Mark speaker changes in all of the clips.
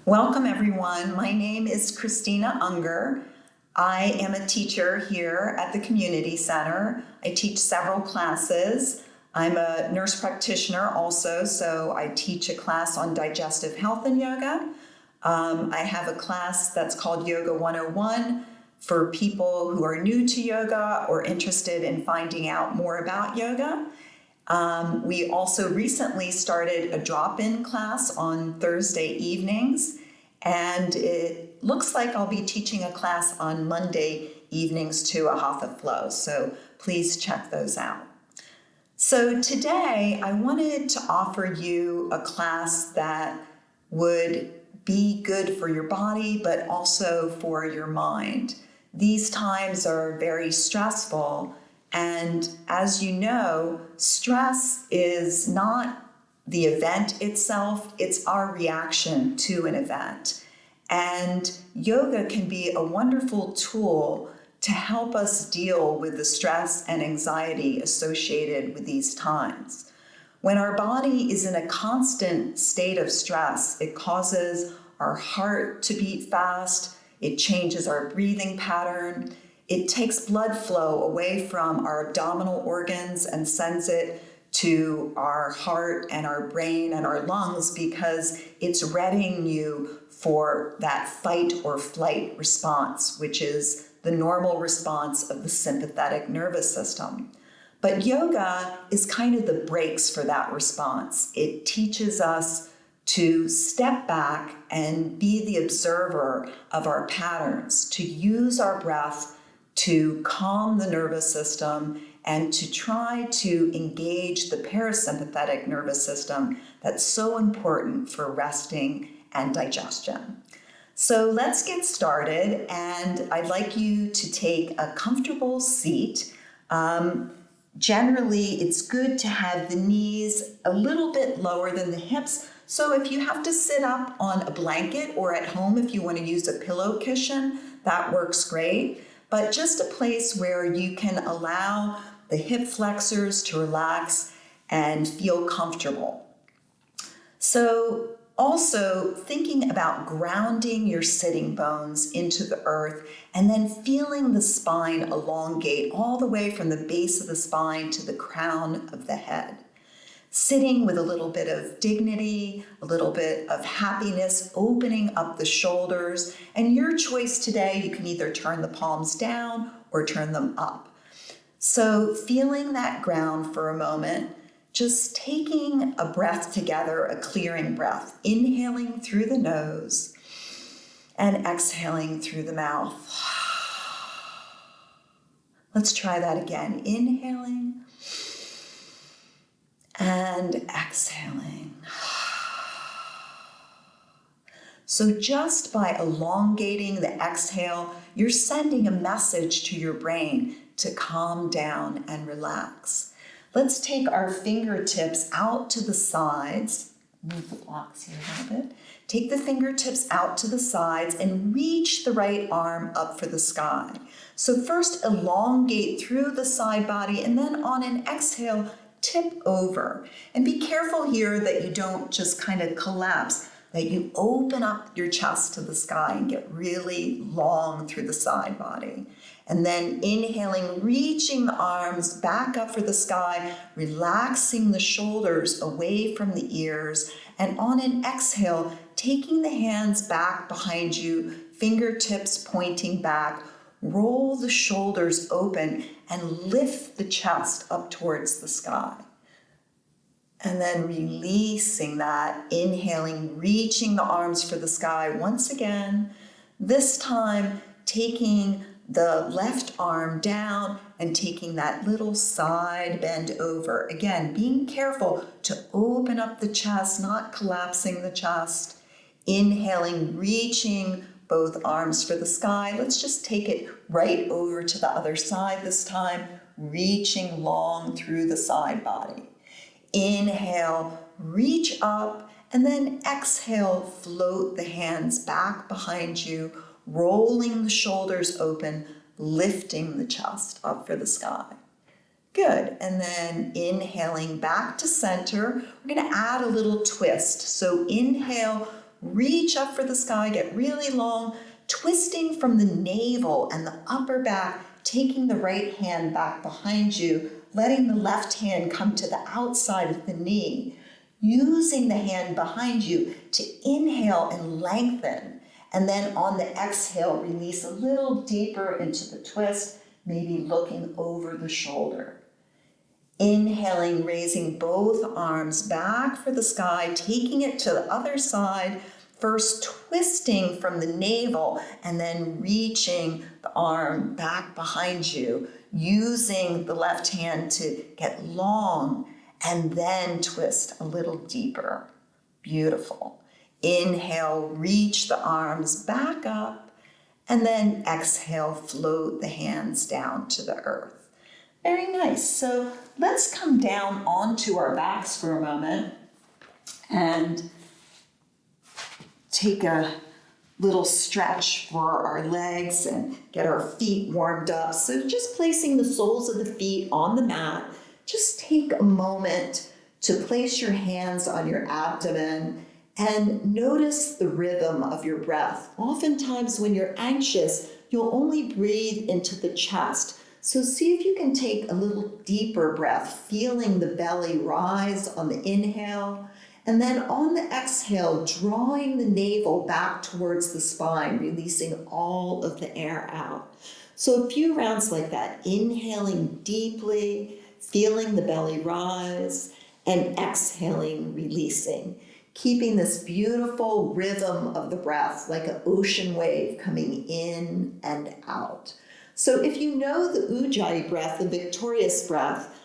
Speaker 1: Welcome everyone. My name is Christina Unger. I am a teacher here at the community center. I teach several classes. I'm a nurse practitioner also, so I teach a class on digestive health and yoga. I have a class that's called Yoga 101 for people who are new to yoga or interested in finding out more about yoga. We also recently started a drop-in class on Thursday evenings, and it looks like I'll be teaching a class on Monday evenings too, a Hatha flow, so please check those out. So today I wanted to offer you a class that would be good for your body, but also for your mind. These times are very stressful. And as you know, stress is not the event itself, it's our reaction to an event. And yoga can be a wonderful tool to help us deal with the stress and anxiety associated with these times. When our body is in a constant state of stress, it causes our heart to beat fast, it changes our breathing pattern, it takes blood flow away from our abdominal organs and sends it to our heart and our brain and our lungs because it's readying you for that fight or flight response, which is the normal response of the sympathetic nervous system. But yoga is kind of the brakes for that response. It teaches us to step back and be the observer of our patterns, to use our breath to calm the nervous system and to try to engage the parasympathetic nervous system that's so important for resting and digestion. So let's get started, and I'd like you to take a comfortable seat. Generally, it's good to have the knees a little bit lower than the hips. So if you have to sit up on a blanket or at home, if you want to use a pillow cushion, that works great. But just a place where you can allow the hip flexors to relax and feel comfortable. So also thinking about grounding your sitting bones into the earth and then feeling the spine elongate all the way from the base of the spine to the crown of the head. Sitting with a little bit of dignity, a little bit of happiness, opening up the shoulders. And your choice today, you can either turn the palms down or turn them up. So feeling that ground for a moment, just taking a breath together, a clearing breath, inhaling through the nose and exhaling through the mouth. Let's try that again. Inhaling and exhaling. So just by elongating the exhale, you're sending a message to your brain to calm down and relax. Let's take our fingertips out to the sides. Move the blocks here a little bit. Take the fingertips out to the sides and reach the right arm up for the sky. So first elongate through the side body, and then on an exhale, tip over. And be careful here that you don't just kind of collapse, that you open up your chest to the sky and get really long through the side body. And then inhaling, reaching the arms back up for the sky, relaxing the shoulders away from the ears. And on an exhale, taking the hands back behind you, fingertips pointing back, roll the shoulders open and lift the chest up towards the sky. And then releasing that, inhaling, reaching the arms for the sky once again. This time, taking the left arm down and taking that little side bend over. Again, being careful to open up the chest, not collapsing the chest. Inhaling, reaching both arms for the sky. Let's just take it right over to the other side this time, reaching long through the side body. Inhale, reach up, and then exhale, float the hands back behind you, rolling the shoulders open, lifting the chest up for the sky. Good, and then inhaling back to center, we're gonna add a little twist. So inhale, reach up for the sky, get really long, twisting from the navel and the upper back, taking the right hand back behind you, letting the left hand come to the outside of the knee, using the hand behind you to inhale and lengthen, and then on the exhale, release a little deeper into the twist, maybe looking over the shoulder. Inhaling, raising both arms back for the sky, taking it to the other side, first twisting from the navel and then reaching the arm back behind you, using the left hand to get long and then twist a little deeper. Beautiful. Inhale, reach the arms back up, and then exhale, float the hands down to the earth. Very nice. So let's come down onto our backs for a moment and take a little stretch for our legs and get our feet warmed up. So just placing the soles of the feet on the mat, just take a moment to place your hands on your abdomen and notice the rhythm of your breath. Oftentimes when you're anxious, you'll only breathe into the chest. So see if you can take a little deeper breath, feeling the belly rise on the inhale, and then on the exhale, drawing the navel back towards the spine, releasing all of the air out. So a few rounds like that, inhaling deeply, feeling the belly rise, and exhaling, releasing. Keeping this beautiful rhythm of the breath like an ocean wave coming in and out. So if you know the Ujjayi breath, the victorious breath,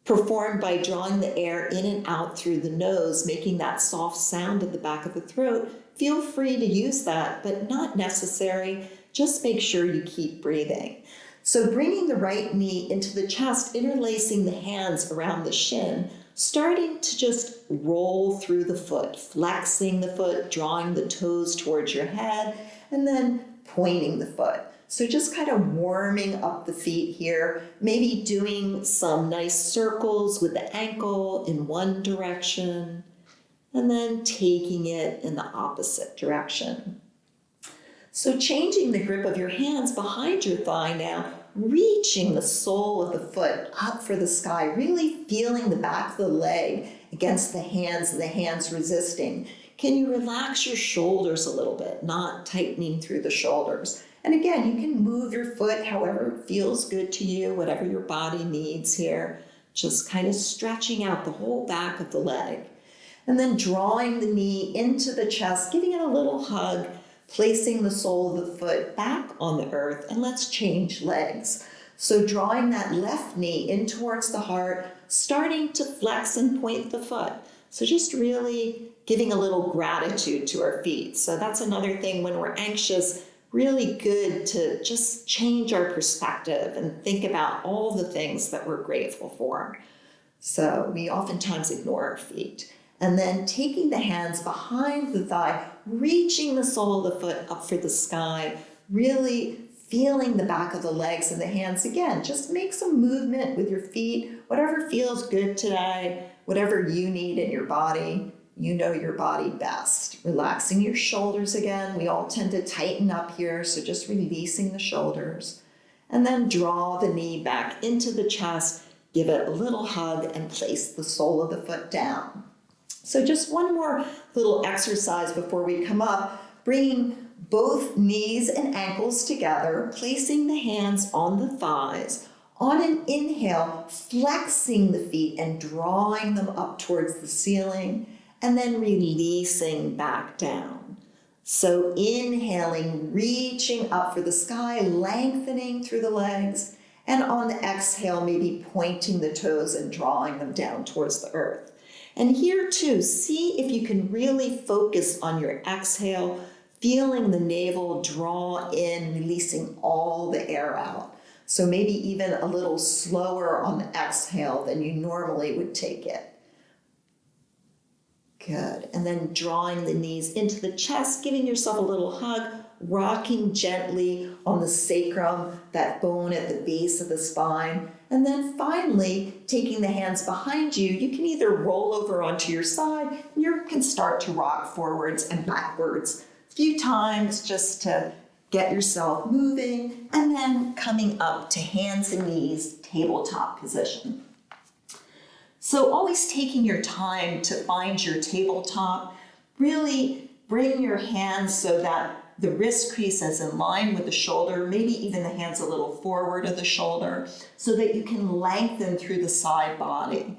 Speaker 1: performed by drawing the air in and out through the nose, making that soft sound at the back of the throat, feel free to use that, but not necessary. Just make sure you keep breathing. So bringing the right knee into the chest, interlacing the hands around the shin, starting to just roll through the foot, flexing the foot, drawing the toes towards your head, and then pointing the foot. So just kind of warming up the feet here, maybe doing some nice circles with the ankle in one direction, and then taking it in the opposite direction. So changing the grip of your hands behind your thigh now, reaching the sole of the foot up for the sky, really feeling the back of the leg against the hands and the hands resisting. Can you relax your shoulders a little bit, not tightening through the shoulders? And again, you can move your foot however it feels good to you, whatever your body needs here. Just kind of stretching out the whole back of the leg. And then drawing the knee into the chest, giving it a little hug, placing the sole of the foot back on the earth, and let's change legs. So drawing that left knee in towards the heart, starting to flex and point the foot. So just really giving a little gratitude to our feet. So that's another thing when we're anxious, really good to just change our perspective and think about all the things that we're grateful for. So we oftentimes ignore our feet. And then taking the hands behind the thigh, reaching the sole of the foot up for the sky, really feeling the back of the legs and the hands. Again, just make some movement with your feet, whatever feels good today, whatever you need in your body. You know your body best. Relaxing your shoulders again. We all tend to tighten up here, so just releasing the shoulders. And then draw the knee back into the chest, give it a little hug, and place the sole of the foot down. So just one more little exercise before we come up, bringing both knees and ankles together, placing the hands on the thighs. On an inhale, flexing the feet and drawing them up towards the ceiling, and then releasing back down. So inhaling, reaching up for the sky, lengthening through the legs, and on the exhale, maybe pointing the toes and drawing them down towards the earth. And here too, see if you can really focus on your exhale, feeling the navel draw in, releasing all the air out. So maybe even a little slower on the exhale than you normally would take it. Good. And then drawing the knees into the chest, giving yourself a little hug, rocking gently on the sacrum, that bone at the base of the spine. And then finally, taking the hands behind you, you can either roll over onto your side, and you can start to rock forwards and backwards a few times just to get yourself moving, and then coming up to hands and knees, tabletop position. So always taking your time to find your tabletop. Really bring your hands so that the wrist crease is in line with the shoulder, maybe even the hands a little forward of the shoulder, so that you can lengthen through the side body.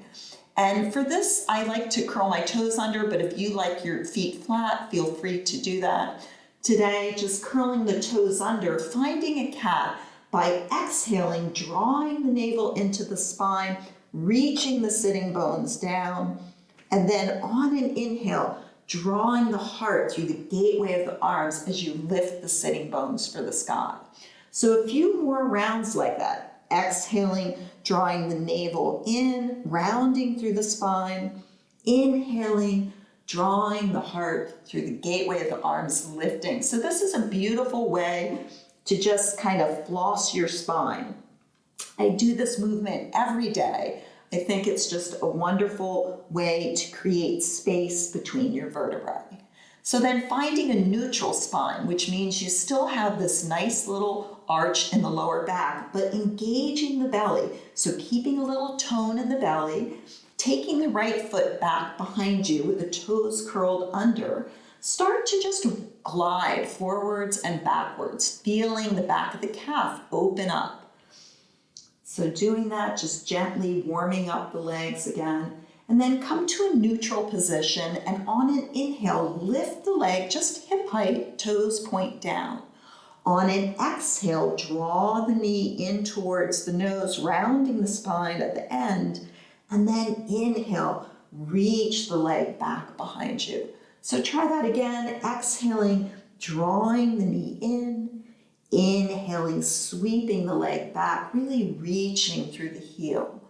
Speaker 1: And for this, I like to curl my toes under, but if you like your feet flat, feel free to do that. Today, just curling the toes under, finding a cat by exhaling, drawing the navel into the spine, reaching the sitting bones down, and then on an inhale, drawing the heart through the gateway of the arms as you lift the sitting bones for the sky. So a few more rounds like that. Exhaling, drawing the navel in, rounding through the spine. Inhaling, drawing the heart through the gateway of the arms, lifting. So this is a beautiful way to just kind of floss your spine. I do this movement every day. I think it's just a wonderful way to create space between your vertebrae. So then finding a neutral spine, which means you still have this nice little arch in the lower back, but engaging the belly. So keeping a little tone in the belly, taking the right foot back behind you with the toes curled under. Start to just glide forwards and backwards, feeling the back of the calf open up. So doing that, just gently warming up the legs again, and then come to a neutral position, and on an inhale, lift the leg just hip height, toes point down. On an exhale, draw the knee in towards the nose, rounding the spine at the end, and then inhale, reach the leg back behind you. So try that again, exhaling, drawing the knee in, inhaling, sweeping the leg back, really reaching through the heel.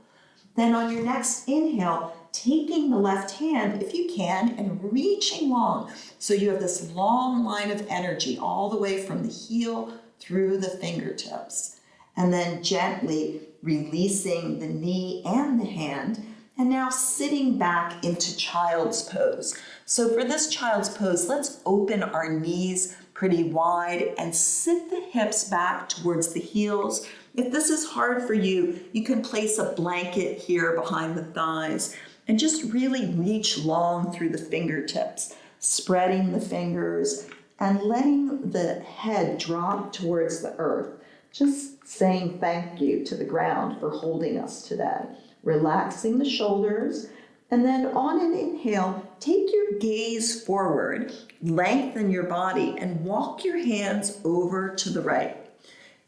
Speaker 1: Then on your next inhale, taking the left hand, if you can, and reaching long. So you have this long line of energy all the way from the heel through the fingertips. And then gently releasing the knee and the hand, and now sitting back into child's pose. So for this child's pose, let's open our knees pretty wide and sit the hips back towards the heels. If this is hard for you, you can place a blanket here behind the thighs and just really reach long through the fingertips, spreading the fingers and letting the head drop towards the earth, just saying thank you to the ground for holding us today. Relaxing the shoulders, and then on an inhale, take your gaze forward, lengthen your body, and walk your hands over to the right.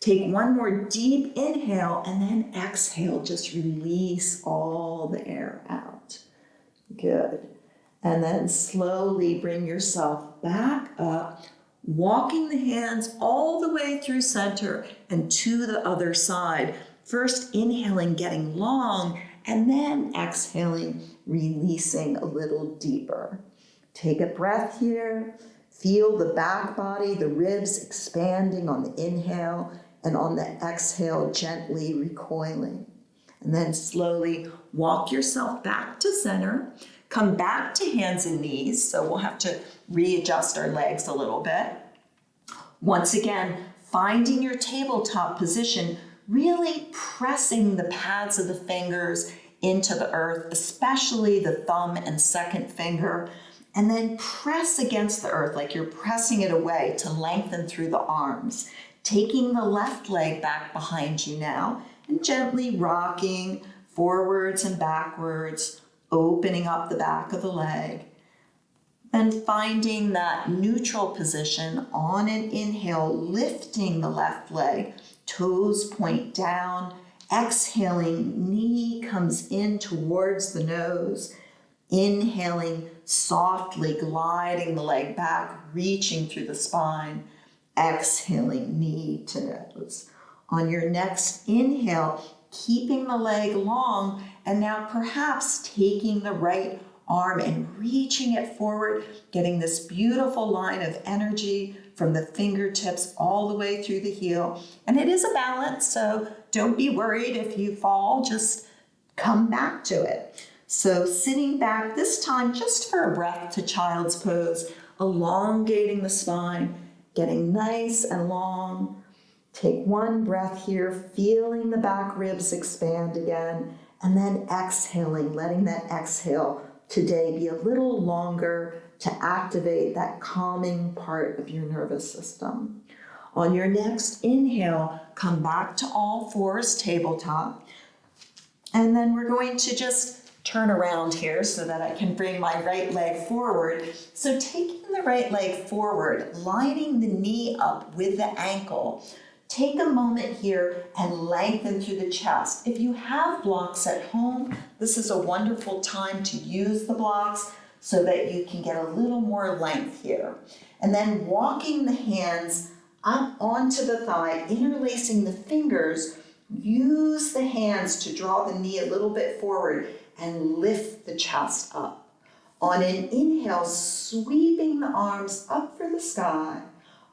Speaker 1: Take one more deep inhale, and then exhale, just release all the air out. Good. And then slowly bring yourself back up, walking the hands all the way through center and to the other side. First inhaling, getting long, and then exhaling, releasing a little deeper. Take a breath here. Feel the back body, the ribs expanding on the inhale, and on the exhale, gently recoiling. And then slowly walk yourself back to center. Come back to hands and knees, so we'll have to readjust our legs a little bit. Once again, finding your tabletop position, really pressing the pads of the fingers into the earth, especially the thumb and second finger, and then press against the earth like you're pressing it away to lengthen through the arms. Taking the left leg back behind you now and gently rocking forwards and backwards, opening up the back of the leg. Then finding that neutral position on an inhale, lifting the left leg, toes point down, exhaling, knee comes in towards the nose, inhaling, softly gliding the leg back, reaching through the spine, exhaling, knee to nose. On your next inhale, keeping the leg long, and now perhaps taking the right arm and reaching it forward, getting this beautiful line of energy from the fingertips all the way through the heel. And it is a balance, so don't be worried if you fall, just come back to it. So sitting back, this time just for a breath to child's pose, elongating the spine, getting nice and long. Take one breath here, feeling the back ribs expand again, and then exhaling, letting that exhale today be a little longer to activate that calming part of your nervous system. On your next inhale, come back to all fours, tabletop. And then we're going to just turn around here so that I can bring my right leg forward. So taking the right leg forward, lining the knee up with the ankle. Take a moment here and lengthen through the chest. If you have blocks at home, this is a wonderful time to use the blocks so that you can get a little more length here. And then walking the hands up onto the thigh, interlacing the fingers, use the hands to draw the knee a little bit forward and lift the chest up. On an inhale, sweeping the arms up for the sky.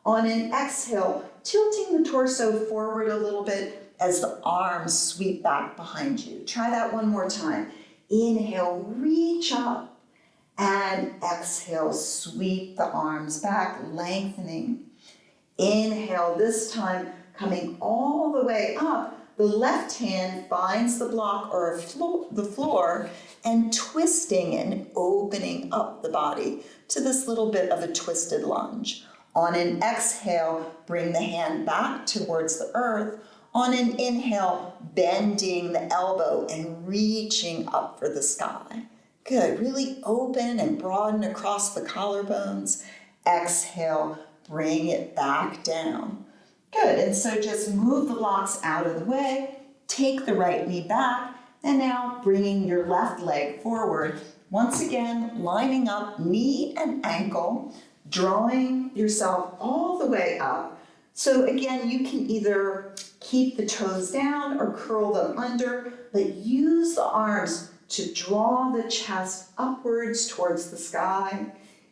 Speaker 1: On an exhale, tilting the torso forward a little bit as the arms sweep back behind you. Try that one more time. Inhale, reach up, and exhale, sweep the arms back, lengthening. Inhale, this time coming all the way up. The left hand finds the block or the floor and twisting and opening up the body to this little bit of a twisted lunge. On an exhale, bring the hand back towards the earth. On an inhale, bending the elbow and reaching up for the sky. Good, really open and broaden across the collarbones. Exhale, bring it back down. Good, and so just move the blocks out of the way, take the right knee back, and now bringing your left leg forward. Once again, lining up knee and ankle, drawing yourself all the way up. So again, you can either keep the toes down or curl them under, but use the arms to draw the chest upwards towards the sky.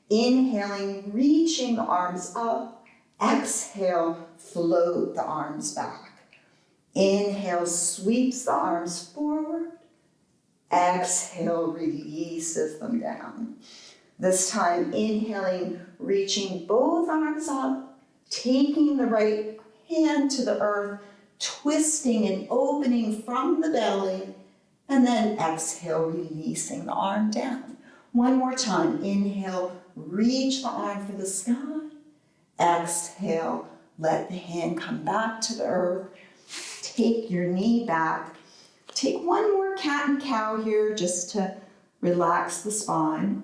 Speaker 1: Inhaling, reaching the arms up. Exhale, float the arms back. Inhale, sweeps the arms forward. Exhale, releases them down. This time, inhaling, reaching both arms up, taking the right hand to the earth, twisting and opening from the belly, and then exhale, releasing the arm down. One more time. Inhale, reach the arm for the sky. Exhale, let the hand come back to the earth. Take your knee back. Take one more cat and cow here just to relax the spine.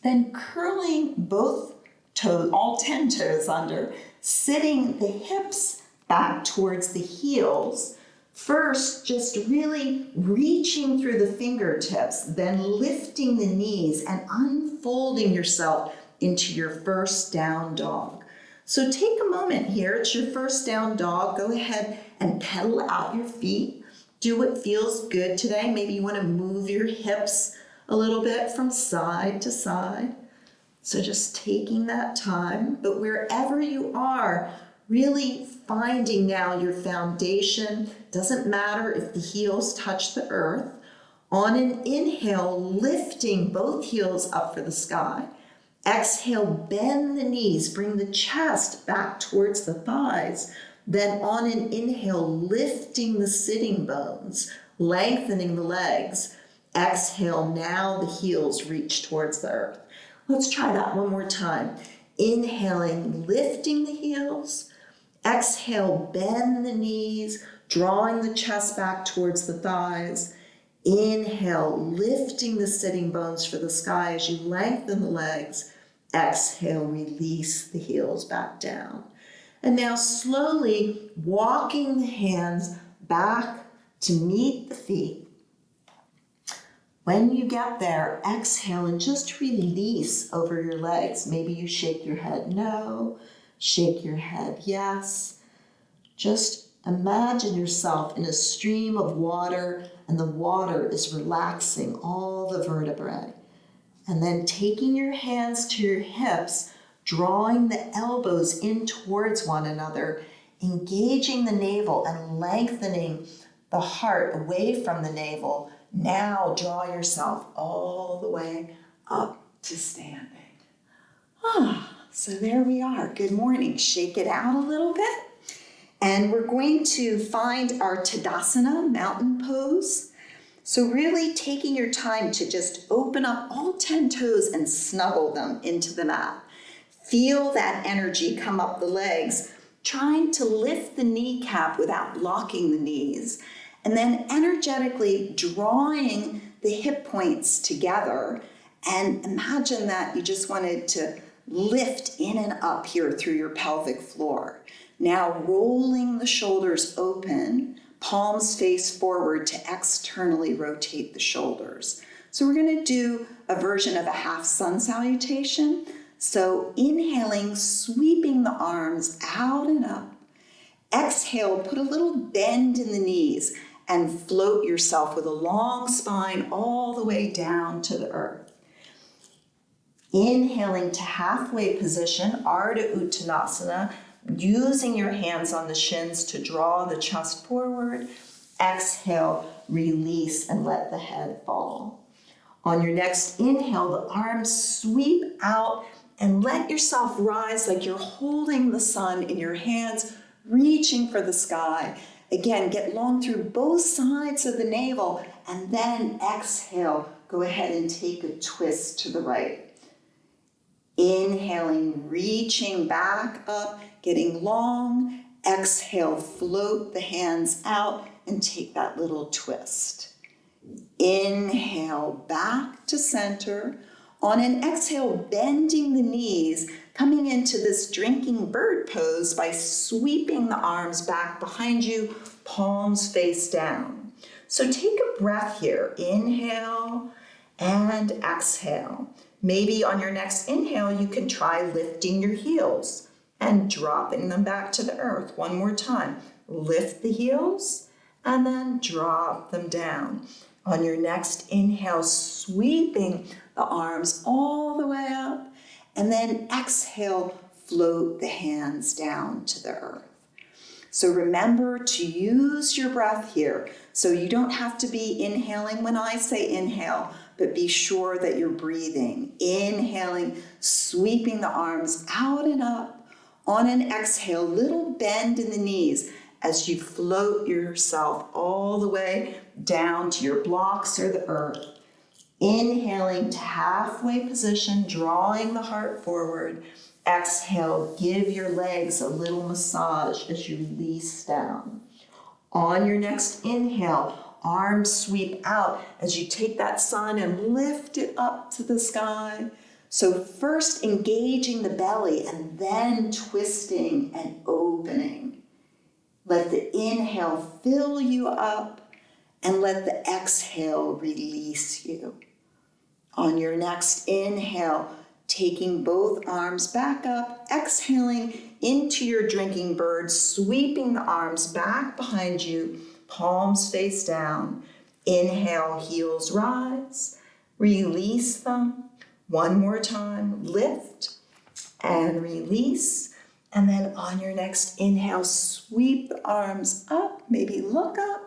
Speaker 1: Then curling both toes, all 10 toes under, sitting the hips back towards the heels. First, just really reaching through the fingertips, then lifting the knees and unfolding yourself into your first down dog. So take a moment here. It's your first down dog. Go ahead and pedal out your feet. Do what feels good today. Maybe you want to move your hips a little bit from side to side. So just taking that time, but wherever you are, really finding now your foundation. Doesn't matter if the heels touch the earth. On an inhale, lifting both heels up for the sky. Exhale, bend the knees, bring the chest back towards the thighs. Then on an inhale, lifting the sitting bones, lengthening the legs. Exhale, now the heels reach towards the earth. Let's try that one more time. Inhaling, lifting the heels. Exhale, bend the knees, drawing the chest back towards the thighs. Inhale, lifting the sitting bones for the sky as you lengthen the legs. Exhale, release the heels back down. And now slowly walking the hands back to meet the feet. When you get there, exhale and just release over your legs. Maybe you shake your head no, shake your head yes. Just imagine yourself in a stream of water and the water is relaxing all the vertebrae. And then taking your hands to your hips, drawing the elbows in towards one another, engaging the navel and lengthening the heart away from the navel. Now draw yourself all the way up to standing. So there we are. Good morning. Shake it out a little bit. And we're going to find our Tadasana, mountain pose. So really taking your time to just open up all 10 toes and snuggle them into the mat. Feel that energy come up the legs, trying to lift the kneecap without locking the knees. And then energetically drawing the hip points together. And imagine that you just wanted to lift in and up here through your pelvic floor. Now rolling the shoulders open, palms face forward to externally rotate the shoulders. So we're going to do a version of a half sun salutation. So inhaling, sweeping the arms out and up. Exhale, put a little bend in the knees and float yourself with a long spine all the way down to the earth. Inhaling to halfway position, Ardha Uttanasana, using your hands on the shins to draw the chest forward. Exhale, release, and let the head fall. On your next inhale, the arms sweep out and let yourself rise like you're holding the sun in your hands, reaching for the sky. Again, get long through both sides of the navel, and then exhale, go ahead and take a twist to the right. Inhaling, reaching back up, getting long. Exhale, float the hands out and take that little twist. Inhale, back to center. On an exhale, bending the knees, coming into this drinking bird pose by sweeping the arms back behind you, palms face down. So take a breath here. Inhale and exhale. Maybe on your next inhale, you can try lifting your heels and dropping them back to the earth. One more time. Lift the heels and then drop them down. On your next inhale, sweeping the arms all the way up, and then exhale, float the hands down to the earth. So remember to use your breath here. So you don't have to be inhaling when I say inhale, but be sure that you're breathing. Inhaling, sweeping the arms out and up. On an exhale, little bend in the knees as you float yourself all the way down to your blocks or the earth. Inhaling to halfway position, drawing the heart forward. Exhale, give your legs a little massage as you release down. On your next inhale, arms sweep out as you take that sun and lift it up to the sky. So first engaging the belly and then twisting and opening. Let the inhale fill you up and let the exhale release you. On your next inhale, taking both arms back up, exhaling into your drinking bird, sweeping the arms back behind you, palms face down. Inhale, heels rise, release them. One more time, lift and release. And then on your next inhale, sweep the arms up, maybe look up,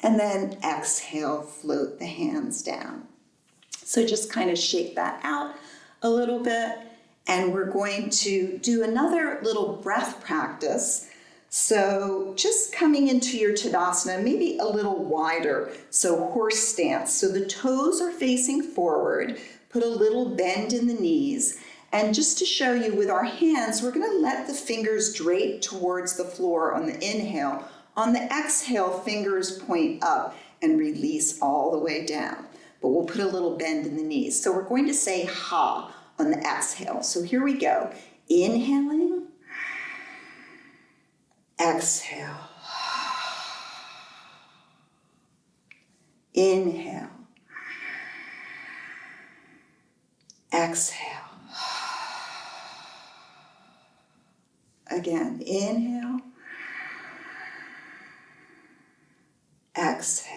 Speaker 1: and then exhale, float the hands down. So just kind of shake that out a little bit. And we're going to do another little breath practice. So just coming into your Tadasana, maybe a little wider. So horse stance. So the toes are facing forward. Put a little bend in the knees. And just to show you with our hands, we're going to let the fingers drape towards the floor on the inhale. On the exhale, fingers point up and release all the way down. But we'll put a little bend in the knees. So we're going to say ha on the exhale. So here we go. Inhaling. Exhale. Inhale. Exhale. Again, inhale. Exhale.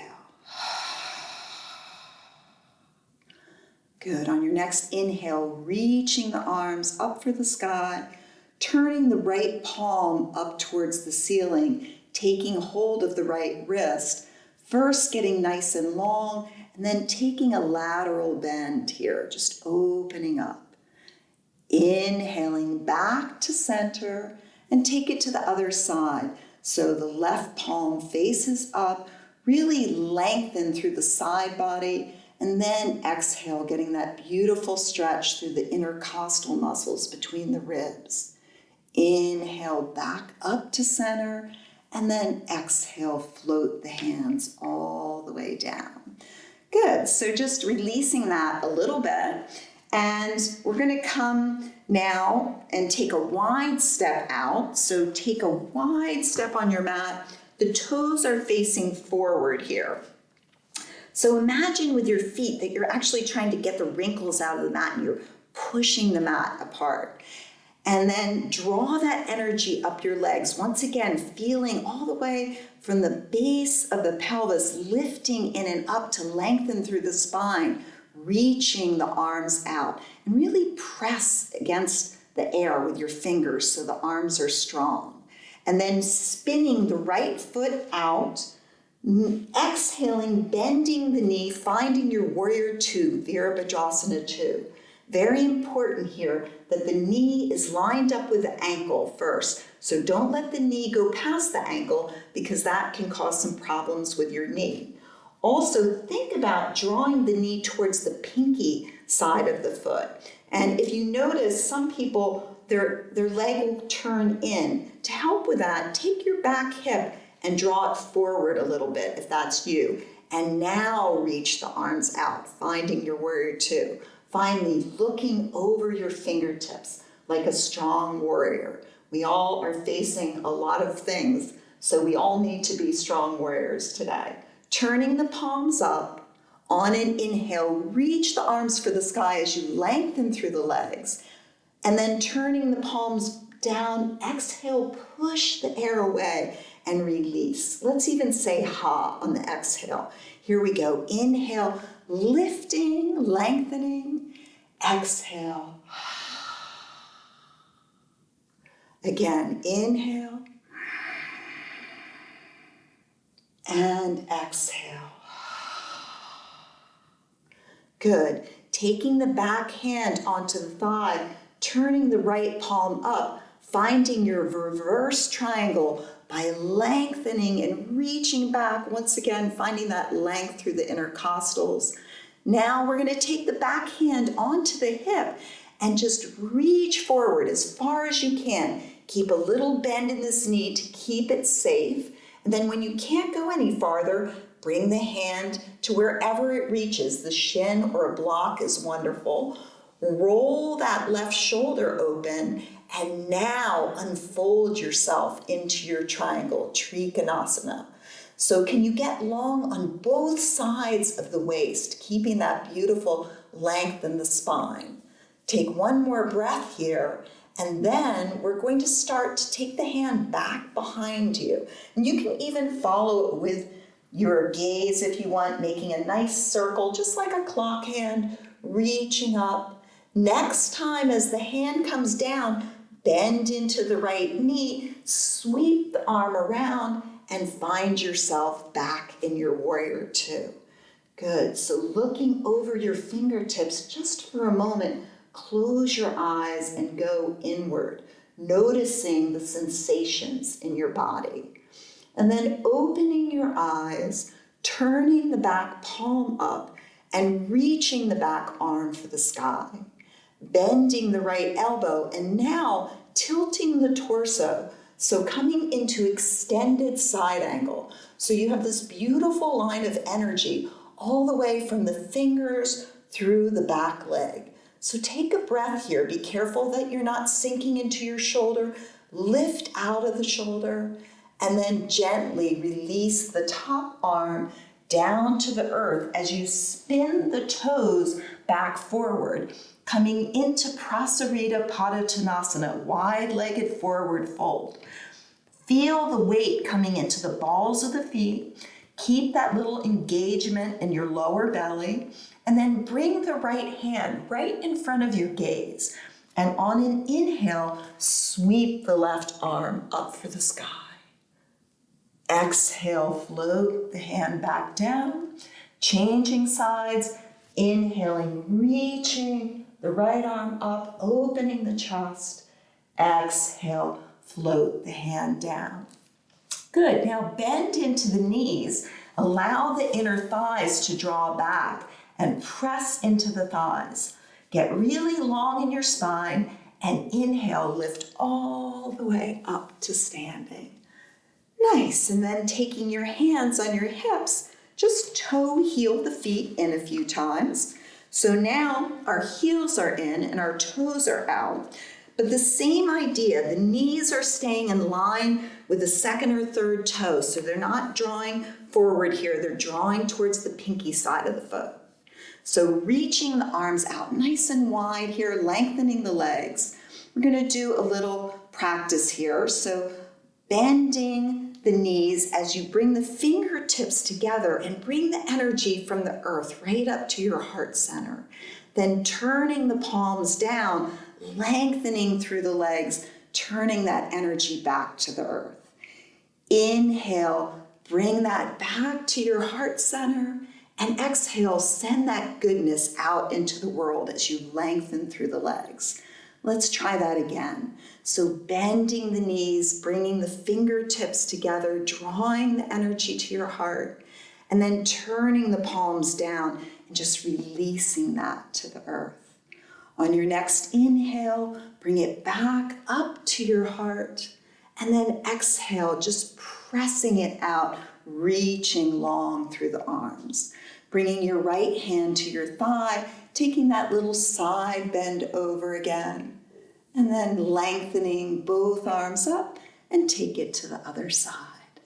Speaker 1: Good. On your next inhale, reaching the arms up for the sky, turning the right palm up towards the ceiling, taking hold of the right wrist, first getting nice and long, and then taking a lateral bend here, just opening up. Inhaling back to center and take it to the other side. So the left palm faces up, really lengthen through the side body, and then exhale, getting that beautiful stretch through the intercostal muscles between the ribs. Inhale back up to center, and then exhale, float the hands all the way down. Good, so just releasing that a little bit. And we're gonna come now and take a wide step out. So take a wide step on your mat. The toes are facing forward here. So imagine with your feet that you're actually trying to get the wrinkles out of the mat and you're pushing the mat apart. And then draw that energy up your legs. Once again, feeling all the way from the base of the pelvis, lifting in and up to lengthen through the spine, reaching the arms out, and really press against the air with your fingers so the arms are strong. And then spinning the right foot out, exhaling, bending the knee, finding your warrior two, Virabhadrasana 2. Very important here that the knee is lined up with the ankle first. So don't let the knee go past the ankle because that can cause some problems with your knee. Also, think about drawing the knee towards the pinky side of the foot. And if you notice, some people, their leg will turn in. To help with that, take your back hip and draw it forward a little bit if that's you. And now reach the arms out, finding your warrior two. Finally, looking over your fingertips like a strong warrior. We all are facing a lot of things, so we all need to be strong warriors today. Turning the palms up, on an inhale, reach the arms for the sky as you lengthen through the legs. And then turning the palms down, exhale, push the air away and release. Let's even say ha on the exhale. Here we go. Inhale, lifting, lengthening. Exhale. Again, inhale. And exhale. Good. Taking the back hand onto the thigh, turning the right palm up, finding your reverse triangle by lengthening and reaching back. Once again, finding that length through the intercostals. Now we're going to take the back hand onto the hip and just reach forward as far as you can. Keep a little bend in this knee to keep it safe. And then when you can't go any farther, bring the hand to wherever it reaches. The shin or a block is wonderful. Roll that left shoulder open and now unfold yourself into your triangle, Trikonasana. So can you get long on both sides of the waist, keeping that beautiful length in the spine? Take one more breath here, and then we're going to start to take the hand back behind you. And you can even follow it with your gaze if you want, making a nice circle, just like a clock hand, reaching up. Next time as the hand comes down, bend into the right knee, sweep the arm around, and find yourself back in your warrior two. Good, so looking over your fingertips just for a moment, close your eyes and go inward, noticing the sensations in your body. And then opening your eyes, turning the back palm up and reaching the back arm for the sky. Bending the right elbow and now tilting the torso. So coming into extended side angle. So you have this beautiful line of energy all the way from the fingers through the back leg. So take a breath here. Be careful that you're not sinking into your shoulder. Lift out of the shoulder and then gently release the top arm down to the earth as you spin the toes back forward, coming into Prasarita Padottanasana, wide-legged forward fold. Feel the weight coming into the balls of the feet. Keep that little engagement in your lower belly And then bring the right hand right in front of your gaze. And on an inhale, sweep the left arm up for the sky. Exhale, float the hand back down. Changing sides, inhaling, reaching the right arm up, opening the chest. Exhale, float the hand down. Good, now bend into the knees. Allow the inner thighs to draw back and press into the thighs. Get really long in your spine and inhale, lift all the way up to standing. Nice, and then taking your hands on your hips, just toe heel the feet in a few times. So now our heels are in and our toes are out. But the same idea, the knees are staying in line with the second or third toe. So they're not drawing forward here, they're drawing towards the pinky side of the foot. So reaching the arms out nice and wide here, lengthening the legs. We're going to do a little practice here. So bending the knees as you bring the fingertips together and bring the energy from the earth right up to your heart center. Then turning the palms down, lengthening through the legs, turning that energy back to the earth. Inhale, bring that back to your heart center, and exhale, send that goodness out into the world as you lengthen through the legs. Let's try that again. So bending the knees, bringing the fingertips together, drawing the energy to your heart, and then turning the palms down and just releasing that to the earth. On your next inhale, bring it back up to your heart, and then exhale, just pressing it out, reaching long through the arms. Bringing your right hand to your thigh, taking that little side bend over again, and then lengthening both arms up and take it to the other side.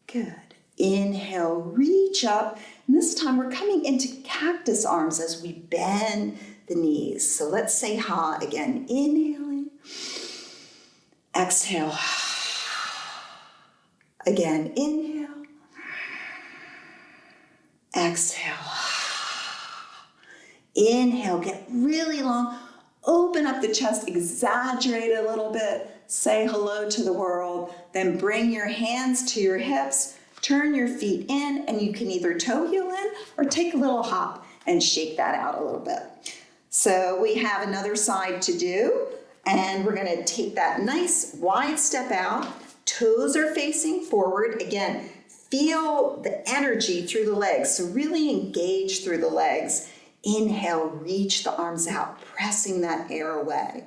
Speaker 1: Good. Inhale, reach up, and this time we're coming into cactus arms as we bend the knees. So let's say ha again. Inhaling, exhale. Again, inhale, exhale. Inhale, get really long. Open up the chest, exaggerate a little bit. Say hello to the world. Then bring your hands to your hips. Turn your feet in, and you can either toe heel in or take a little hop and shake that out a little bit. So we have another side to do, and we're going to take that nice wide step out. Toes are facing forward. Again, feel the energy through the legs. So really engage through the legs. Inhale, reach the arms out, pressing that air away.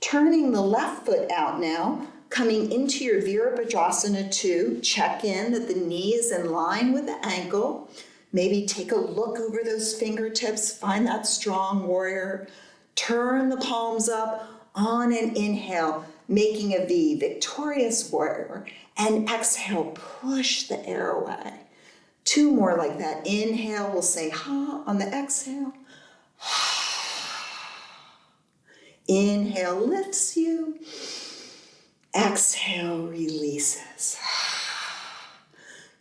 Speaker 1: Turning the left foot out now, coming into your Virabhadrasana 2. Check in that the knee is in line with the ankle. Maybe take a look over those fingertips, find that strong warrior. Turn the palms up on an inhale, making a V, victorious warrior. And exhale, push the air away. 2 more like that. Inhale, we'll say ha on the exhale. Inhale lifts you. Exhale releases.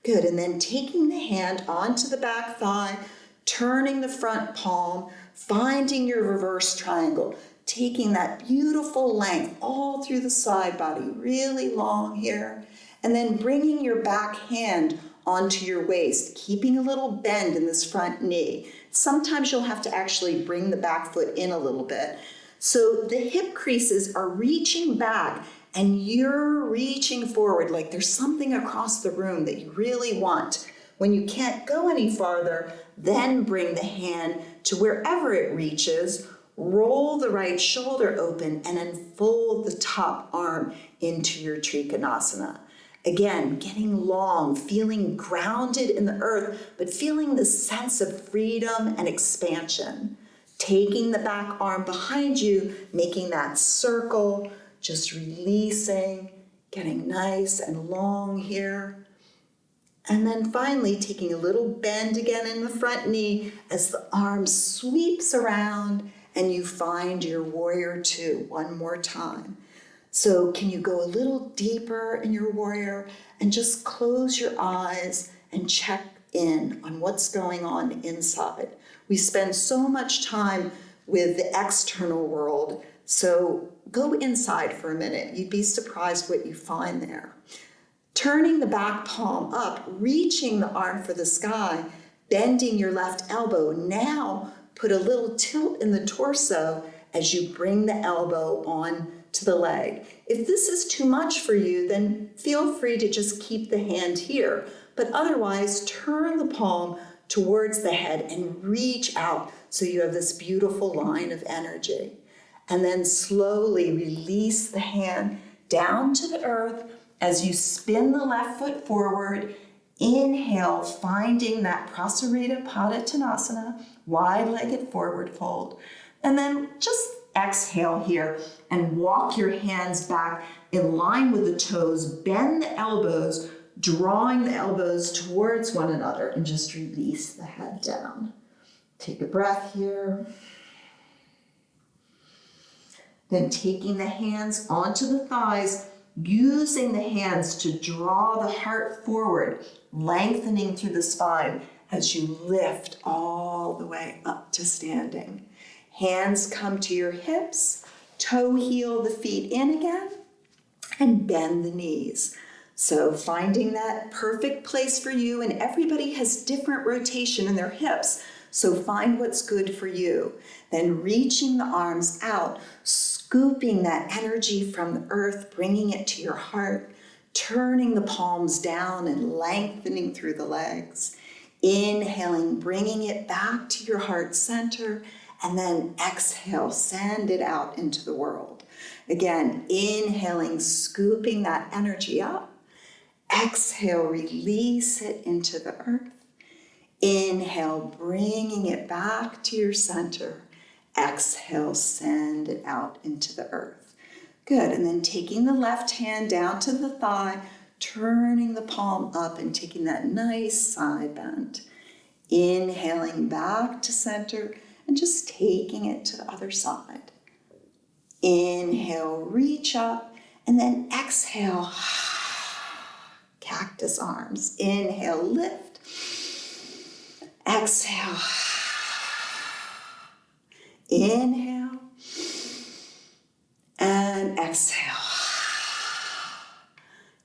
Speaker 1: Good, and then taking the hand onto the back thigh, turning the front palm, finding your reverse triangle, taking that beautiful length all through the side body, really long here, and then bringing your back hand onto your waist, keeping a little bend in this front knee. Sometimes you'll have to actually bring the back foot in a little bit. So the hip creases are reaching back and you're reaching forward like there's something across the room that you really want. When you can't go any farther, then bring the hand to wherever it reaches, roll the right shoulder open and unfold the top arm into your Trikonasana. Again, getting long, feeling grounded in the earth, but feeling the sense of freedom and expansion. Taking the back arm behind you, making that circle, just releasing, getting nice and long here. And then finally, taking a little bend again in the front knee as the arm sweeps around and you find your warrior 2 one more time. So can you go a little deeper in your warrior and just close your eyes and check in on what's going on inside. We spend so much time with the external world, so go inside for a minute. You'd be surprised what you find there. Turning the back palm up, reaching the arm for the sky, bending your left elbow. Now put a little tilt in the torso as you bring the elbow on to the leg. If this is too much for you, then feel free to just keep the hand here. But otherwise, turn the palm towards the head and reach out so you have this beautiful line of energy. And then slowly release the hand down to the earth as you spin the left foot forward. Inhale, finding that Prasarita Padottanasana, wide-legged forward fold. And then just exhale here and walk your hands back in line with the toes. Bend the elbows, drawing the elbows towards one another, and just release the head down. Take a breath here. Then taking the hands onto the thighs, using the hands to draw the heart forward, lengthening through the spine as you lift all the way up to standing. Hands come to your hips, toe heel the feet in again, and bend the knees. So finding that perfect place for you, and everybody has different rotation in their hips, so find what's good for you. Then reaching the arms out, scooping that energy from the earth, bringing it to your heart, turning the palms down and lengthening through the legs. Inhaling, bringing it back to your heart center, and then exhale, send it out into the world. Again, inhaling, scooping that energy up. Exhale, release it into the earth. Inhale, bringing it back to your center. Exhale, send it out into the earth. Good, and then taking the left hand down to the thigh, turning the palm up and taking that nice side bend. Inhaling back to center and just taking it to the other side. Inhale, reach up, and then exhale, cactus arms. Inhale, lift. Exhale. Inhale. And exhale.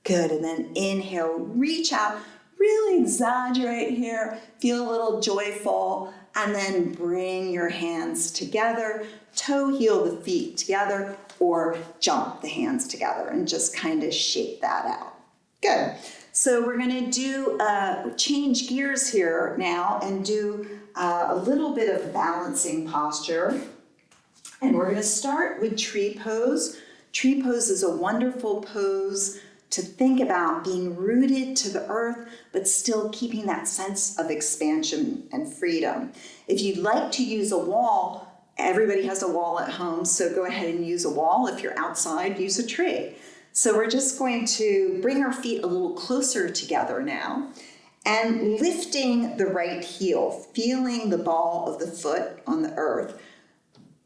Speaker 1: Good, and then inhale, reach out. Really exaggerate here. Feel a little joyful. And then bring your hands together. Toe heel the feet together, or jump the hands together and just kind of shake that out. Good. So we're going to do change gears here now and do a little bit of balancing posture. And we're going to start with tree pose. Tree pose is a wonderful pose to think about being rooted to the earth, but still keeping that sense of expansion and freedom. If you'd like to use a wall, everybody has a wall at home, so go ahead and use a wall. If you're outside, use a tree. So we're just going to bring our feet a little closer together now and lifting the right heel, feeling the ball of the foot on the earth.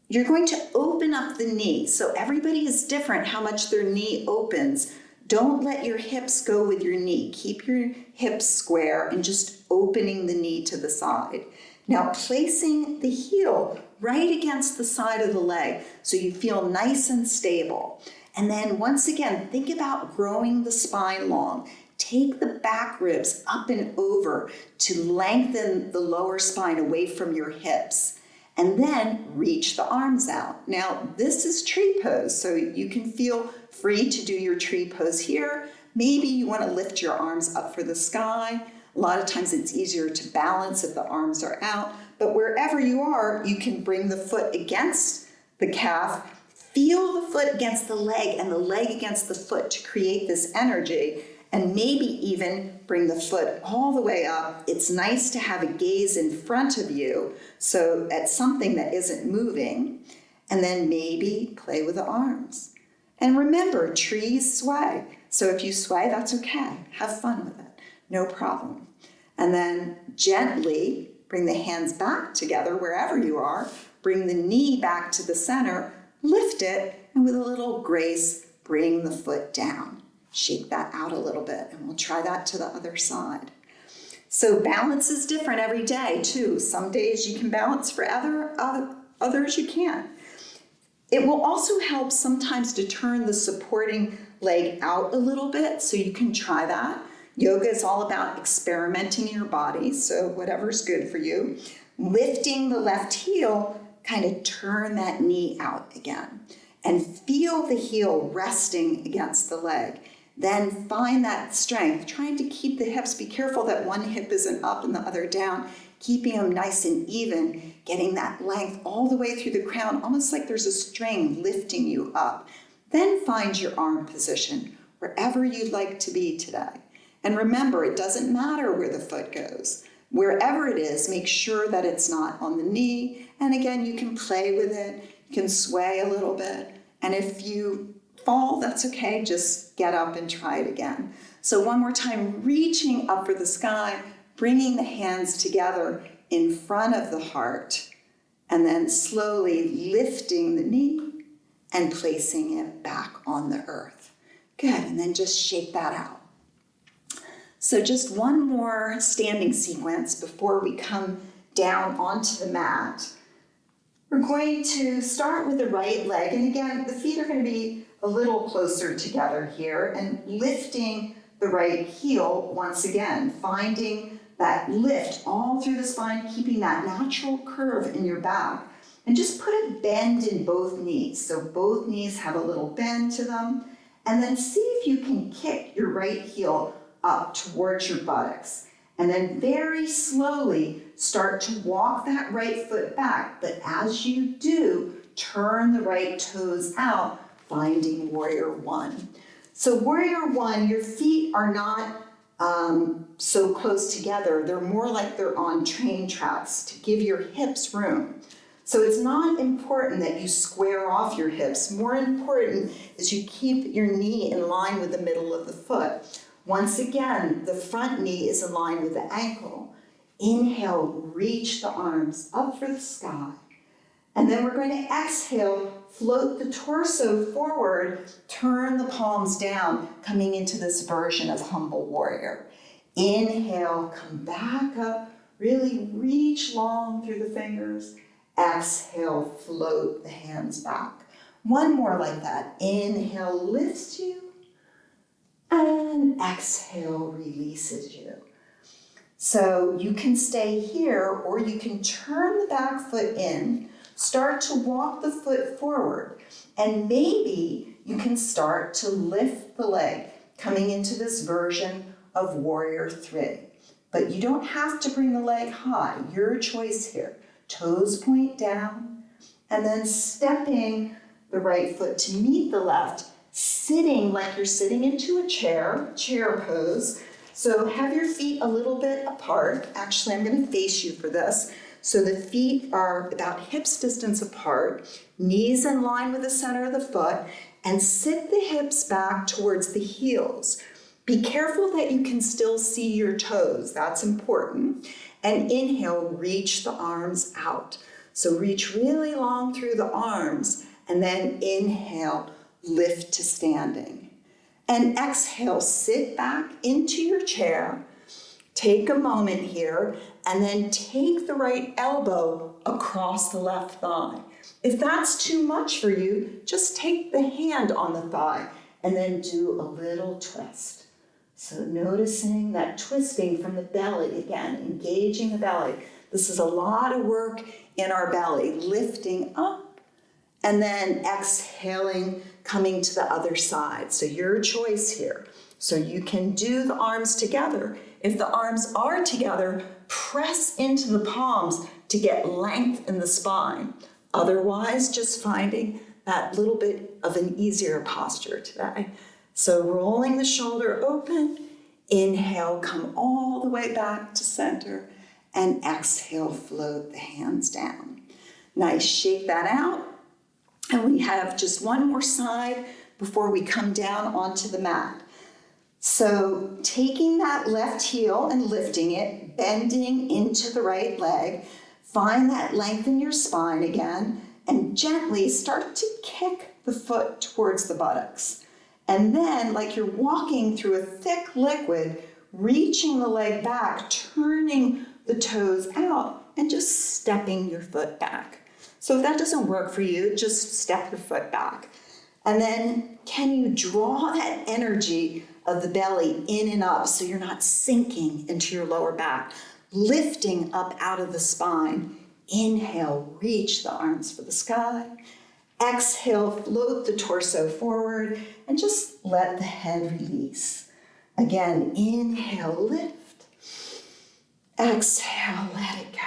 Speaker 1: You're going to open up the knee. So everybody is different how much their knee opens. Don't let your hips go with your knee. Keep your hips square and just opening the knee to the side. Now placing the heel right against the side of the leg so you feel nice and stable. And then once again, think about growing the spine long. Take the back ribs up and over to lengthen the lower spine away from your hips. And then reach the arms out. Now, this is tree pose, so you can feel free to do your tree pose here. Maybe you want to lift your arms up for the sky. A lot of times it's easier to balance if the arms are out. But wherever you are, you can bring the foot against the calf. Feel the foot against the leg and the leg against the foot to create this energy. And maybe even bring the foot all the way up. It's nice to have a gaze in front of you, so at something that isn't moving, and then maybe play with the arms. And remember, trees sway. So if you sway, that's okay. Have fun with it, no problem. And then gently bring the hands back together wherever you are. Bring the knee back to the center, lift it, and with a little grace, bring the foot down. Shake that out a little bit, and we'll try that to the other side. So balance is different every day too. Some days you can balance for others you can't. It will also help sometimes to turn the supporting leg out a little bit, so you can try that. Yoga is all about experimenting in your body, so whatever's good for you. Lifting the left heel, kind of turn that knee out again and feel the heel resting against the leg. Then find that strength, trying to keep the hips, be careful that one hip isn't up and the other down, keeping them nice and even, getting that length all the way through the crown, almost like there's a string lifting you up. Then find your arm position, wherever you'd like to be today. And remember, it doesn't matter where the foot goes. Wherever it is, make sure that it's not on the knee. And again, you can play with it, you can sway a little bit. And if you fall, that's okay, just get up and try it again. So one more time, reaching up for the sky, bringing the hands together in front of the heart, and then slowly lifting the knee and placing it back on the earth. Good, and then just shake that out. So just one more standing sequence before we come down onto the mat. We're going to start with the right leg, and again, the feet are going to be a little closer together here, and lifting the right heel once again, finding that lift all through the spine, keeping that natural curve in your back, and just put a bend in both knees. So both knees have a little bend to them, and then see if you can kick your right heel up towards your buttocks. And then very slowly start to walk that right foot back, but as you do, turn the right toes out, finding warrior one. So warrior one, your feet are not so close together. They're more like they're on train tracks to give your hips room. So it's not important that you square off your hips. More important is you keep your knee in line with the middle of the foot. Once again, the front knee is in line with the ankle. Inhale, reach the arms up for the sky. And then we're going to exhale, float the torso forward, turn the palms down, coming into this version of humble warrior. Inhale, come back up, really reach long through the fingers. Exhale, float the hands back. One more like that. Inhale, lifts you. And exhale, releases you. So you can stay here, or you can turn the back foot in, start to walk the foot forward, and maybe you can start to lift the leg, coming into this version of warrior three. But you don't have to bring the leg high, your choice here. Toes point down, and then stepping the right foot to meet the left, sitting like you're sitting into a chair pose. So have your feet a little bit apart. Actually, I'm going to face you for this. So the feet are about hips distance apart, knees in line with the center of the foot, and sit the hips back towards the heels. Be careful that you can still see your toes. That's important. And inhale, reach the arms out. So reach really long through the arms, and then inhale, lift to standing. And exhale, sit back into your chair. Take a moment here, and then take the right elbow across the left thigh. If that's too much for you, just take the hand on the thigh and then do a little twist. So noticing that twisting from the belly again, engaging the belly. This is a lot of work in our belly, lifting up and then exhaling, coming to the other side. So your choice here. So you can do the arms together. If the arms are together, press into the palms to get length in the spine. Otherwise, just finding that little bit of an easier posture today. So rolling the shoulder open, inhale, come all the way back to center, and exhale, float the hands down. Nice, shake that out. And we have just one more side before we come down onto the mat. So taking that left heel and lifting it, bending into the right leg, find that length in your spine again, and gently start to kick the foot towards the buttocks. And then, like you're walking through a thick liquid, reaching the leg back, turning the toes out, and just stepping your foot back. So if that doesn't work for you, just step your foot back. And then can you draw that energy of the belly in and up so you're not sinking into your lower back, lifting up out of the spine. Inhale, reach the arms for the sky. Exhale, float the torso forward and just let the head release. Again, inhale, lift. Exhale, let it go.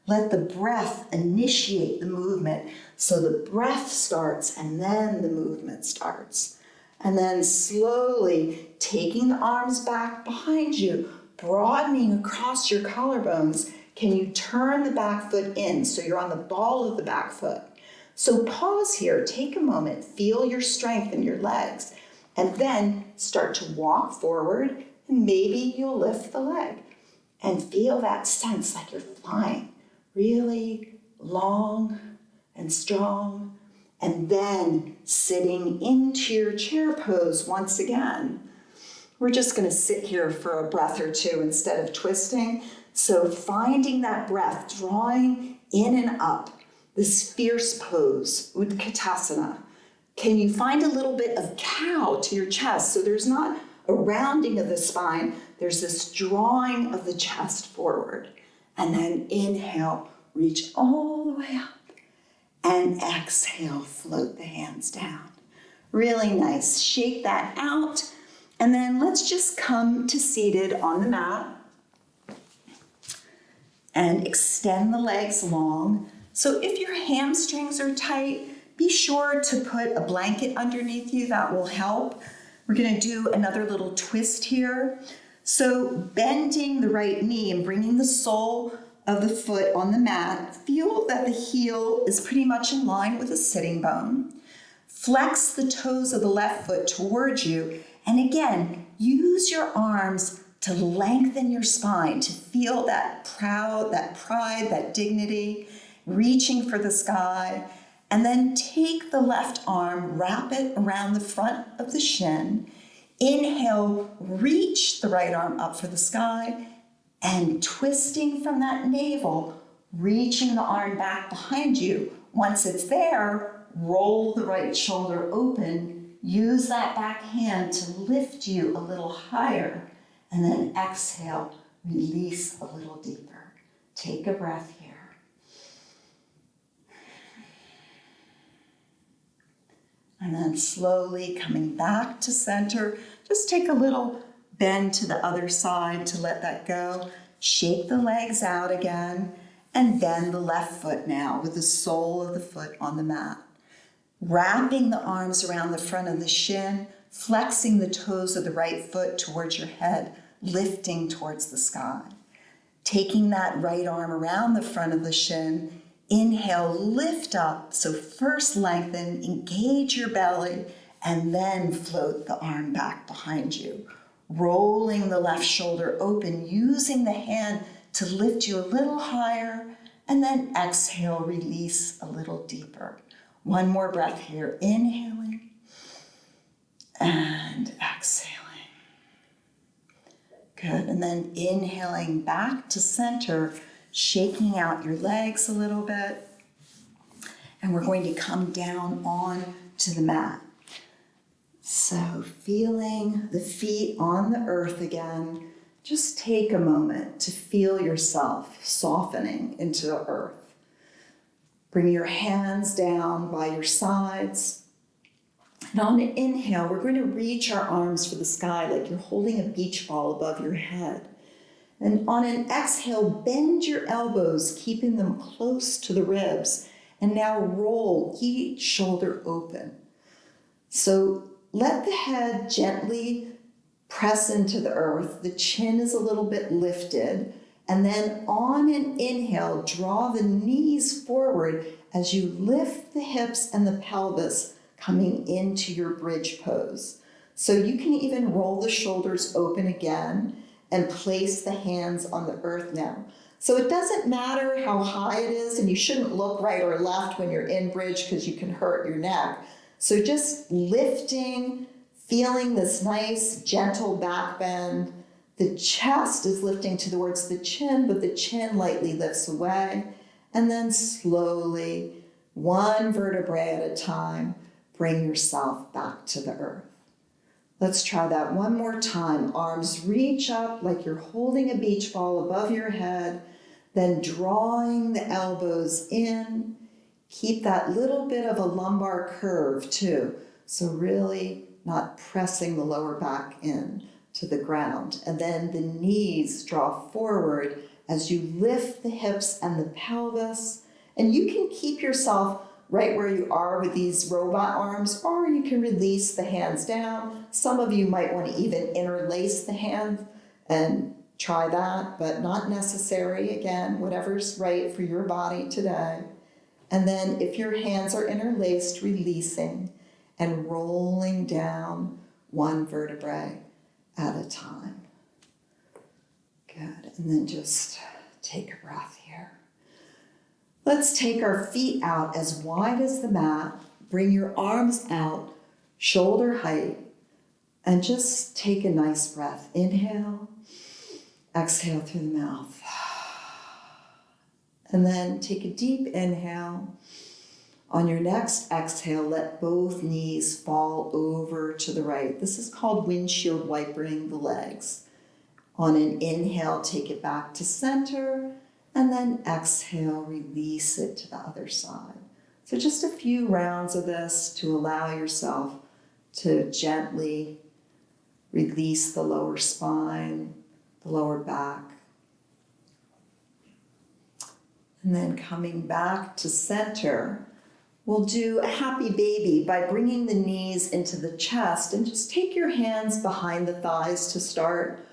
Speaker 1: Let the breath initiate the movement. So the breath starts and then the movement starts. And then slowly taking the arms back behind you, broadening across your collarbones. Can you turn the back foot in so you're on the ball of the back foot? So pause here, take a moment, feel your strength in your legs, and then start to walk forward, and maybe you'll lift the leg and feel that sense like you're flying, really long and strong, and then sitting into your chair pose once again. We're just going to sit here for a breath or two instead of twisting. So finding that breath, drawing in and up, this fierce pose, Utkatasana. Can you find a little bit of cow to your chest? So there's not a rounding of the spine, there's this drawing of the chest forward. And then inhale, reach all the way up. And exhale, float the hands down. Really nice. Shake that out. And then let's just come to seated on the mat. And extend the legs long. So if your hamstrings are tight, be sure to put a blanket underneath you. That will help. We're going to do another little twist here. So bending the right knee and bringing the sole of the foot on the mat. Feel that the heel is pretty much in line with the sitting bone. Flex the toes of the left foot towards you. And again, use your arms to lengthen your spine, to feel that pride, that dignity, reaching for the sky. And then take the left arm, wrap it around the front of the shin. Inhale, reach the right arm up for the sky, and twisting from that navel, reaching the arm back behind you. Once it's there, roll the right shoulder open. Use that back hand to lift you a little higher. And then exhale, release a little deeper. Take a breath here. And then slowly coming back to center, just take a little bend to the other side to let that go. Shake the legs out again and bend the left foot now with the sole of the foot on the mat. Wrapping the arms around the front of the shin, flexing the toes of the right foot towards your head, lifting towards the sky. Taking that right arm around the front of the shin, inhale, lift up. So first lengthen, engage your belly, and then float the arm back behind you. Rolling the left shoulder open, using the hand to lift you a little higher, and then exhale, release a little deeper. One more breath here, inhaling and exhaling. Good, and then inhaling back to center, shaking out your legs a little bit. And we're going to come down on to the mat. So feeling the feet on the earth again, just take a moment to feel yourself softening into the earth. Bring your hands down by your sides. And on an inhale, we're going to reach our arms for the sky like you're holding a beach ball above your head. And on an exhale, bend your elbows, keeping them close to the ribs. And now roll each shoulder open. So let the head gently press into the earth. The chin is a little bit lifted. And then on an inhale, draw the knees forward as you lift the hips and the pelvis, coming into your bridge pose. So you can even roll the shoulders open again and place the hands on the earth now. So it doesn't matter how high it is, and you shouldn't look right or left when you're in bridge because you can hurt your neck. So just lifting, Feeling this nice, gentle back bend. The chest is lifting towards the chin, but the chin lightly lifts away. And then slowly, one vertebrae at a time, bring yourself back to the earth. Let's try that one more time. Arms reach up like you're holding a beach ball above your head, then drawing the elbows in. Keep that little bit of a lumbar curve too. So really not pressing the lower back in to the ground. And then the knees draw forward as you lift the hips and the pelvis. And you can keep yourself right where you are with these robot arms, or you can release the hands down. Some of you might want to even interlace the hands and try that, but not necessary. Again, whatever's right for your body today. And then if your hands are interlaced, releasing and rolling down one vertebrae at a time. Good. And then just take a breath here. Let's take our feet out as wide as the mat. Bring your arms out, shoulder height, and just take a nice breath. Inhale, exhale through the mouth. And then take a deep inhale. On your next exhale, let both knees fall over to the right. This is called windshield wipering the legs. On an inhale, take it back to center. And then exhale, release it to the other side. So just a few rounds of this to allow yourself to gently release the lower spine, the lower back. And then coming back to center, we'll do a happy baby by bringing the knees into the chest and just take your hands behind the thighs to start.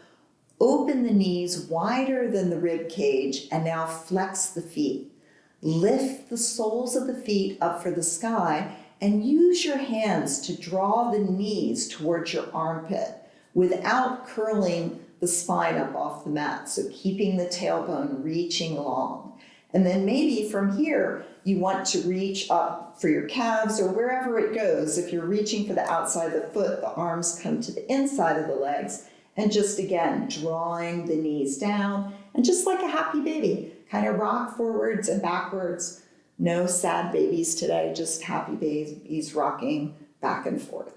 Speaker 1: Open the knees wider than the rib cage and now flex the feet. Lift the soles of the feet up for the sky and use your hands to draw the knees towards your armpit without curling the spine up off the mat. So keeping the tailbone reaching along. And then maybe from here, you want to reach up for your calves or wherever it goes. If you're reaching for the outside of the foot, the arms come to the inside of the legs. And just again, drawing the knees down. And just like a happy baby, kind of rock forwards and backwards. No sad babies today, just happy babies rocking back and forth.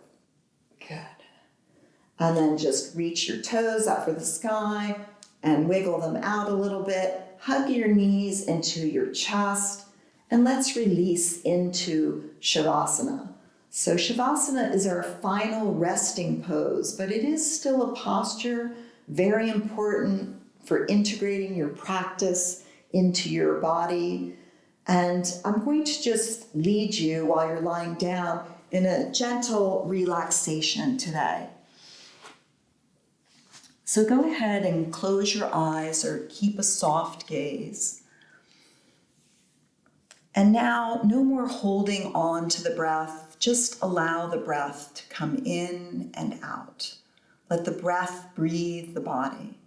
Speaker 1: Good. And then just reach your toes up for the sky and wiggle them out a little bit. Hug your knees into your chest. And let's release into Savasana. So Savasana is our final resting pose, but it is still a posture, very important for integrating your practice into your body. And I'm going to just lead you while you're lying down in a gentle relaxation today. So go ahead and close your eyes or keep a soft gaze. And now, no more holding on to the breath. Just allow the breath to come in and out. Let the breath breathe the body.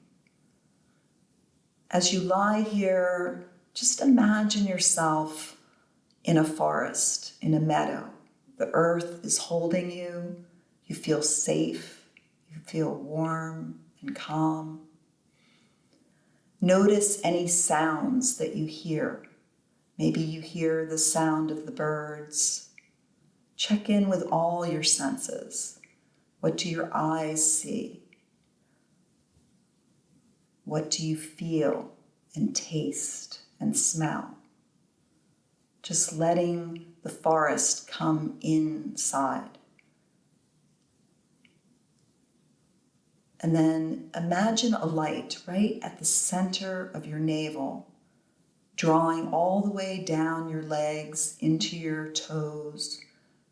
Speaker 1: As you lie here, just imagine yourself in a forest, in a meadow. The earth is holding you. You feel safe. You feel warm and calm. Notice any sounds that you hear. Maybe you hear the sound of the birds. Check in with all your senses. What do your eyes see? What do you feel and taste and smell? Just letting the forest come inside. And then imagine a light right at the center of your navel, drawing all the way down your legs into your toes,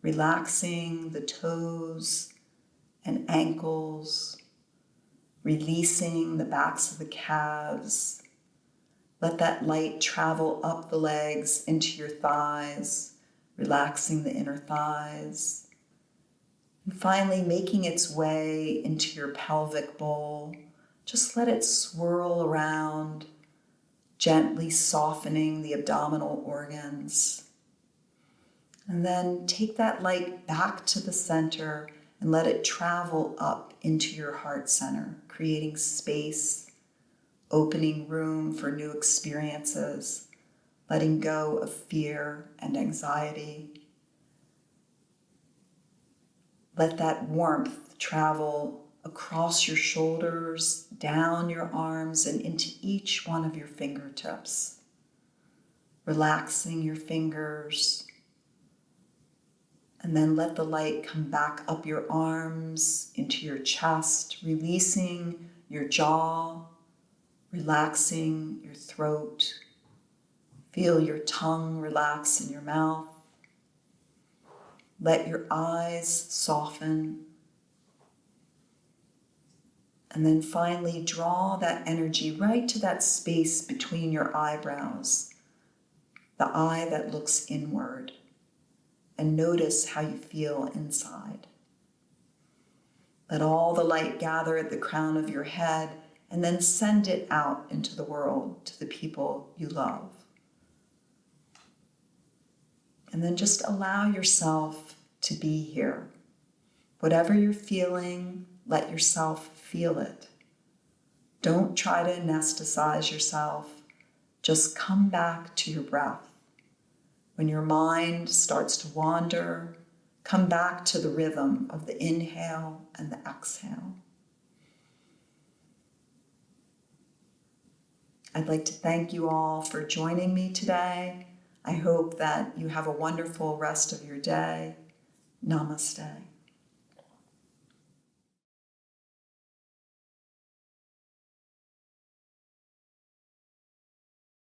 Speaker 1: relaxing the toes and ankles, releasing the backs of the calves. Let that light travel up the legs into your thighs, relaxing the inner thighs. And finally, making its way into your pelvic bowl. Just let it swirl around, gently softening the abdominal organs. And then take that light back to the center and let it travel up into your heart center, creating space, opening room for new experiences, letting go of fear and anxiety. Let that warmth travel across your shoulders, down your arms, and into each one of your fingertips. Relaxing your fingers, and then let the light come back up your arms, into your chest, releasing your jaw, relaxing your throat. Feel your tongue relax in your mouth. Let your eyes soften. And then finally draw that energy right to that space between your eyebrows, the eye that looks inward, and notice how you feel inside. Let all the light gather at the crown of your head and then send it out into the world to the people you love. And then just allow yourself to be here. Whatever you're feeling, let yourself feel it. Don't try to anesthetize yourself. Just come back to your breath. When your mind starts to wander, come back to the rhythm of the inhale and the exhale. I'd like to thank you all for joining me today. I hope that you have a wonderful rest of your day. Namaste.